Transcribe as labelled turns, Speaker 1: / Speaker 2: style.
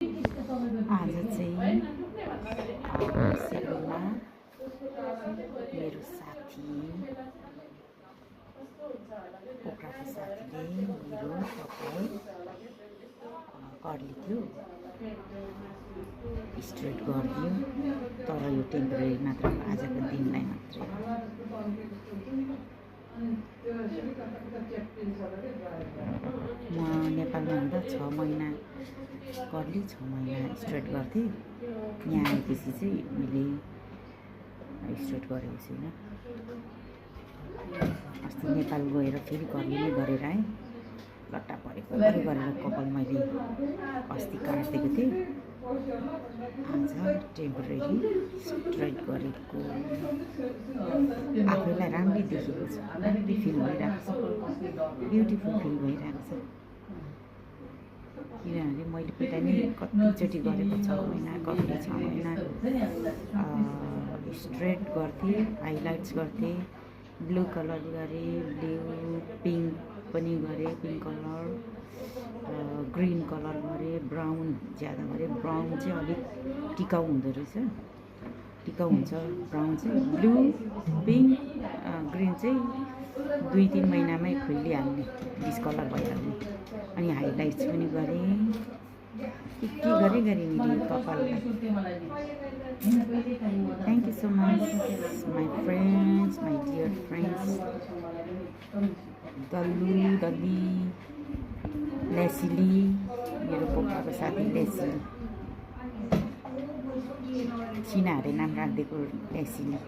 Speaker 1: आज चाहिँ सेलुनमा मेरो साथी पोखराको साथीले मेरो कपाल कर्ली थियो स्ट्रेट गरिदियो, तर यो टेम्परेरी मात्र हो, आजको दिनलाई मात्रै। म नेपालमा हुँदा 6 महिना कर्ली 6 महिना स्ट्रेट गर्थेँ। यहाँ आएपछि चाहिँ मैले स्ट्रेट गरेको छुइनँ। अस्ति नेपाल गएर फेरि कर्ली नै गरेर आएँ। लट्टा परेको गरेर कपाल मैले अस्ति काटिदिएको थिएँ। आज टेम्परेरी स्ट्रेट गरेको आफैलाई राम्रै देखेको छ, राम्रै फिल भइरहेको छ, ब्युटिफुल फिल भइरहेको छ। किनभने मैले पहिला नै कतिचोटि गरेको 6 महिना कति 6 महिना स्ट्रेट गर्थेँ, हाइलाइट्स गर्थेँ, ब्लू कलर गरेँ, ब्लू पिङ्क पनि गरेँ, पिङ्क कलर, ग्रीन कलर गरेँ, ब्राउन ज्यादा गरेँ। ब्राउन चाहिँ अलिक टिकाउ हुँदो रहेछ, टिकाउ हुन्छ ब्राउन चाहिँ। ब्लू पिङ्क ग्रीन चाहिँ 2-3 महिनामै खुलिहाल्ने, डिस्कलर भइहाल्ने। अनि हाइलाइट्स पनि गरेँ, के गरेँ मैले कपाललाई। Thank you so much my friends, my dear friends, दल्ली लेसिली, मेरो पोखराको साथी लेसिली, चिनाहरूले नाम राखिदिएको लेसिली।